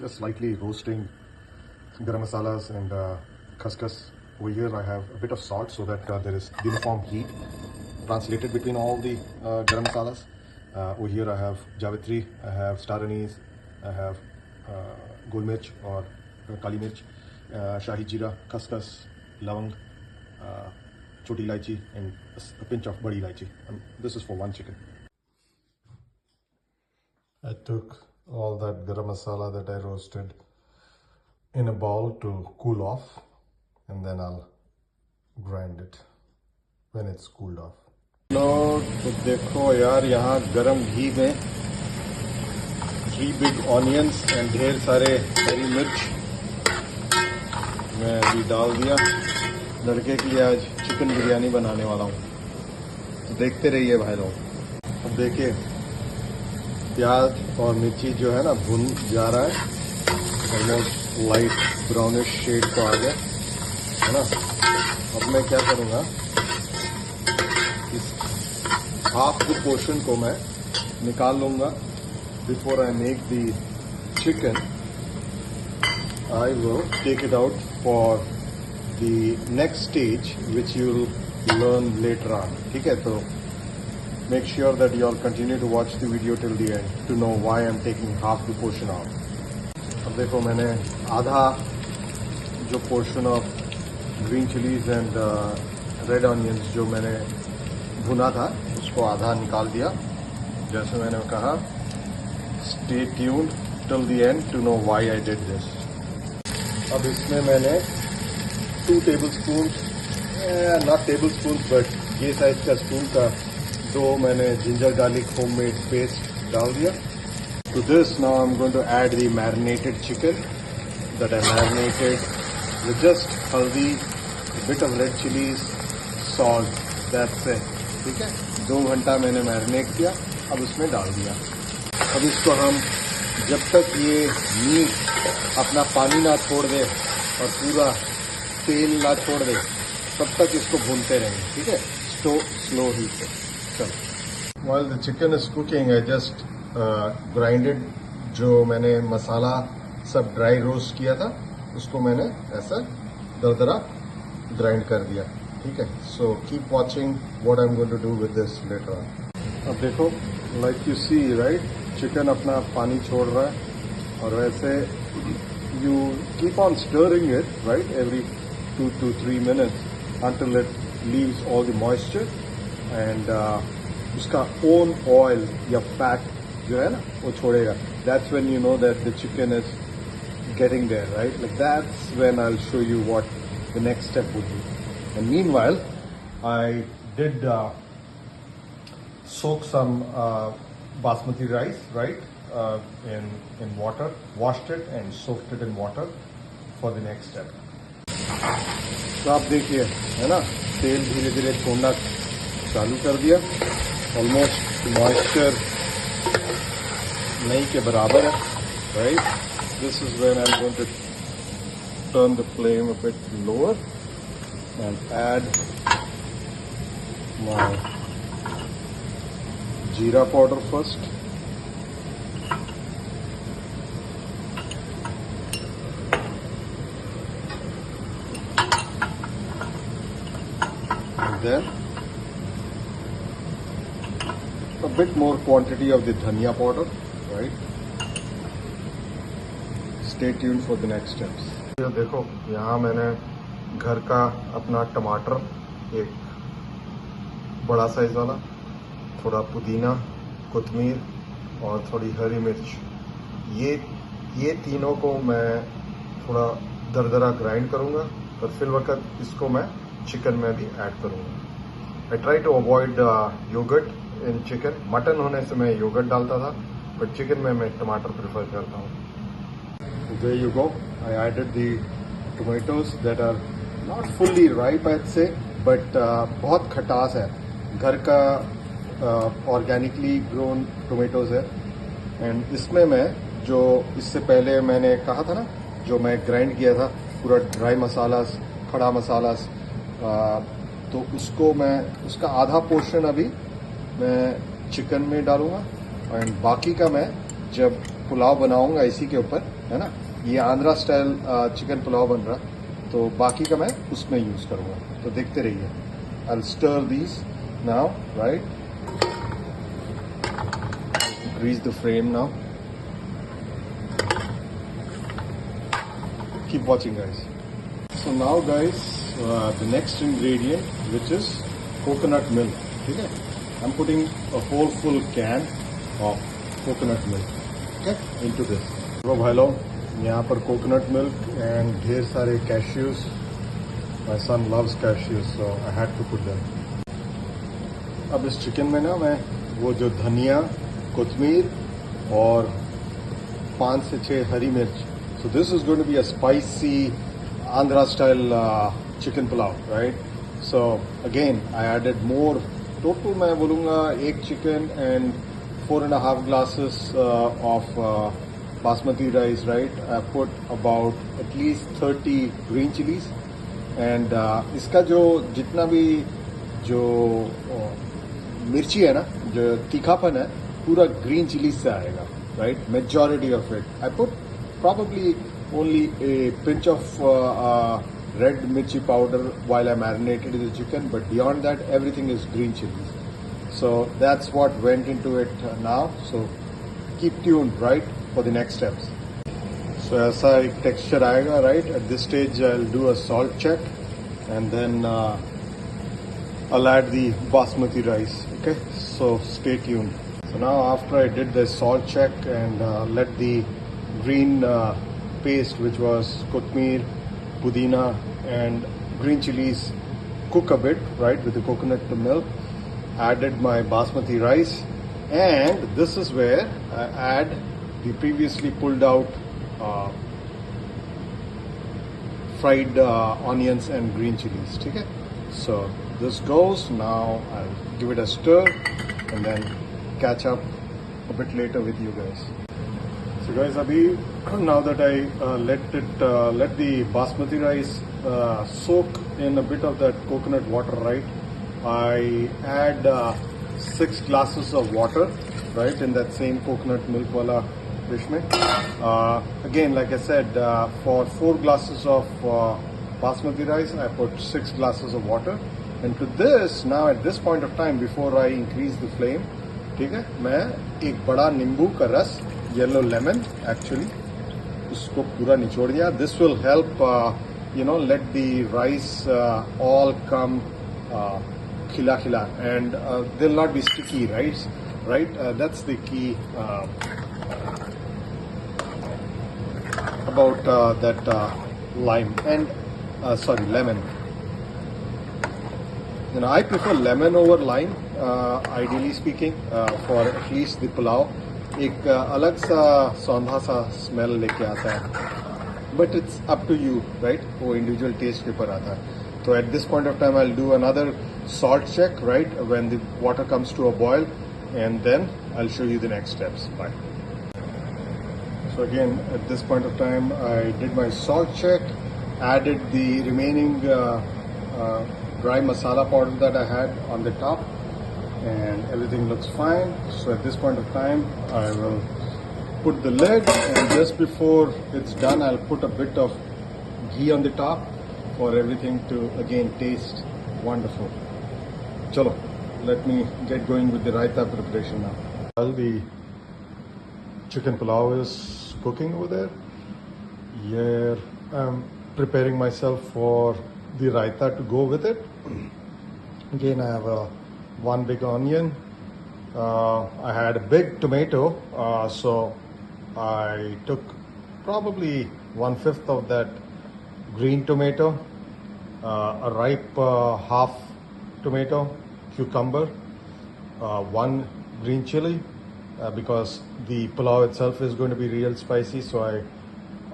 Just slightly roasting garam masalas and khaskhas. Over here I have a bit of salt so that there is uniform heat translated between all the garam masalas. Over here I have Javitri, I have star anise, I have gol mirch or kali mirch, shahi jeera, khaskhas, lavang, choti ilaichi and a pinch of badi ilaichi. This is for one chicken. I took all that garam masala that I roasted in a bowl to cool off, and then I'll grind it when it's cooled off. तो देखो यार, यहाँ गरम घी में 3 big onions and ढेर सारे हरी मिर्च मैं अभी डाल दिया। लड़के के लिए आज चिकन बिरयानी बनाने वाला हूँ, तो देखते रहिए भाई लोग। अब देखिए प्याज और मिर्ची जो है ना भुन जा रहा है, ऑलमोस्ट लाइट ब्राउनिश शेड को आ गया है ना। अब मैं क्या करूँगा, इस हाफ द पोर्शन को मैं निकाल लूँगा। Before I make the chicken I will take it out for the next stage which you will learn later on. ठीक है, तो make sure that you all continue to watch the video till the end to know why I'm taking half the portion out. अब देखो मैंने आधा जो portion of green chilies and red onions जो मैंने भुना था उसको आधा निकाल दिया। जैसे मैंने कहा, stay tuned till the end to know why I did this. अब इसमें मैंने 2 tablespoons, not tablespoons but ये साइज का स्पून का दो मैंने जिंजर गार्लिक होममेड पेस्ट डाल दिया। To this now I'm going to add the marinated chicken that I marinated with just haldi, a bit of red chilies, salt, that's it। ठीक है, 2 घंटा मैंने मैरिनेट किया, अब उसमें डाल दिया। अब इसको हम जब तक ये मीट अपना पानी ना छोड़ दे और पूरा तेल ना छोड़ दे तब तक इसको भूनते रहेंगे। ठीक है, स्लो हीट पे। While the chicken is cooking, I just grinded जो मैंने मसाला सब ड्राई रोस्ट किया था उसको मैंने ऐसा दरदरा ग्राइंड कर दिया। ठीक है, so keep watching what I am going to do with this later on. अब देखो, like you see right, chicken अपना पानी छोड़ रहा है और वैसे you keep on stirring it right every 2 to 3 minutes until it leaves all the moisture and उसका ओन ऑयल या फैट जो है ना वो छोड़ेगा। That's when you know that the chicken is getting there right, like that's when I will show you what the next step would be. And meanwhile I did soak some basmati rice right in water, washed it and soaked it in water for the next step। तो आप देखिए है ना, तेल धीरे धीरे छोड़ना चालू कर दिया। ऑलमोस्ट मॉइस्चर नहीं के बराबर है right. This is when I am going to turn the flame a bit lower and add my jeera powder first. And then a bit more quantity of the dhania powder, right? Stay tuned for the next steps. ये देखो, यहाँ मैंने घर का अपना टमाटर, एक बड़ा साइज वाला, थोड़ा पुदीना, कोतमीर और थोड़ी हरी मिर्च, ये तीनों को मैं थोड़ा दरदरा ग्राइंड करूँगा और फिर वक्त इसको मैं चिकन में भी ऐड करूँगा। I try to avoid yogurt in chicken. Mutton होने से मैं योगर्ट डालता था, बट चिकन में मैं टमाटर प्रेफर करता हूँ। There you go, I added the tomatoes that are not fully ripe I say, but बहुत खटास है, घर का ऑर्गेनिकली ग्रोन टोमेटोज है। एंड इसमें मैं जो इससे पहले मैंने कहा था ना, जो मैं ग्राइंड किया था पूरा ड्राई मसालास, खड़ा मसालास, तो उसको मैं उसका आधा पोर्शन अभी मैं चिकन में डालूंगा एंड बाकी का मैं जब पुलाव बनाऊंगा इसी के ऊपर, है ना। ये आंध्रा स्टाइल चिकन पुलाव बन रहा, तो बाकी का मैं उसमें यूज करूंगा, तो देखते रहिए। I'll stir these now, right? Grease the frame now. Keep watching, guys. So now, guys, the next ingredient, which is coconut milk. Okay? I'm putting a whole full can of coconut milk, okay, into this. तो भाई लोग, यहाँ पर coconut milk and ढेर सारे cashews. My son loves cashews, so I had to put them. अब इस chicken में ना मैं वो जो धनिया, कोतमीर और 5 से 6 हरी मिर्च. So this is going to be a spicy Andhra style chicken pulao, right? So again, I added more. Total मैं बोलूँगा 1 chicken and 4.5 glasses of basmati rice, right? I put about at least 30 green chilies. And इसका जो जितना भी जो मिर्ची है ना, जो तीखापन है, पूरा ग्रीन चिली से आएगा, right. Majority of it I put probably only a pinch of red mirchi powder while I marinated the chicken, but beyond that everything is green chilies. So that's what went into it now. So keep tuned, right, for the next steps. So ऐसा एक texture आएगा, right. At this stage I'll do a salt check and then I'll add the basmati rice. Okay, so stay tuned. So now after I did the salt check and let the green paste, which was kothmeer, pudina and green chilies, cook a bit, right, with the coconut milk, added my basmati rice, and this is where I add the previously pulled out fried onions and green chilies. Okay, so this goes. Now I'll give it a stir and then catch up a bit later with you guys. So guys, abhi now that I let the basmati rice soak in a bit of that coconut water, right, I add 6 glasses of water, right, in that same coconut milk wala dish mein. Again, like I said, for 4 glasses of basmati rice, I put 6 glasses of water. And to this, now at this point of time, before I increase the flame, ठीक है, मैं एक बड़ा नींबू का रस, yellow lemon actually, उसको पूरा निचोड़ दिया. This will help, let the rice all come खिला खिला, and they'll not be sticky, right? That's the key about that lime and lemon. I prefer lemon over lime, ideally speaking, for at least the pulao. एक अलग सा सौंधा सा smell लेके आता है, but it's up to you, right? वो individual taste के ऊपर आता है. So at this point of time, I'll do another salt check, right, when the water comes to a boil, and then I'll show you the next steps. Bye. So again, at this point of time, I did my salt check, added the remaining dry masala powder that I had on the top, and everything looks fine. So at this point of time, I will put the lid, and just before it's done, I'll put a bit of ghee on the top for everything to again taste wonderful. Chalo, let me get going with the raita preparation now. While the chicken pulao is cooking over there, here I'm preparing myself for the raita to go with it. Again, I have one big onion. I had a big tomato, so I took probably 1/5 of that green tomato, a ripe half tomato, cucumber, one green chili, because the pulao itself is going to be real spicy, so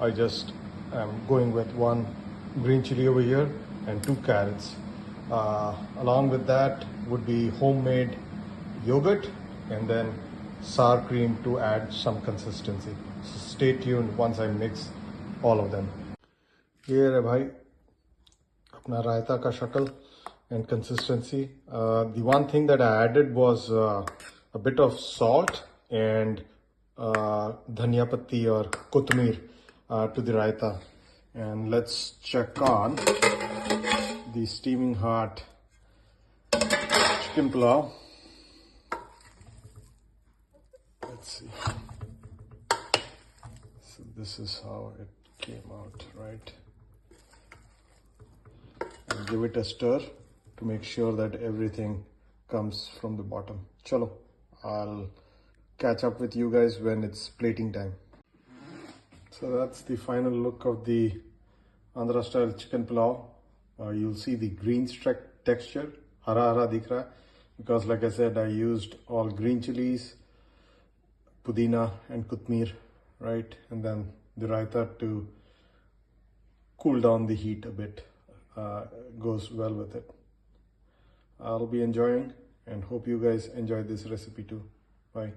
I just am going with one green chili over here and 2 carrots. Along with that would be homemade yogurt and then sour cream to add some consistency. So stay tuned once I mix all of them. ये है भाई अपना रायता का शक्ल and consistency. The one thing that I added was a bit of salt and dhania patti or kothmir to the raita. And let's check on the steaming hot chicken pulao. Let's see. So this is how it came out, right? And give it a stir to make sure that everything comes from the bottom. Chalo, I'll catch up with you guys when it's plating time. So that's the final look of the Andhra style chicken pulao. You'll see the green texture, hara hara dikh raha hai, because like I said, I used all green chilies, pudina and kothmir, right? And then the raita to cool down the heat a bit goes well with it. I'll be enjoying and hope you guys enjoy this recipe too. Bye.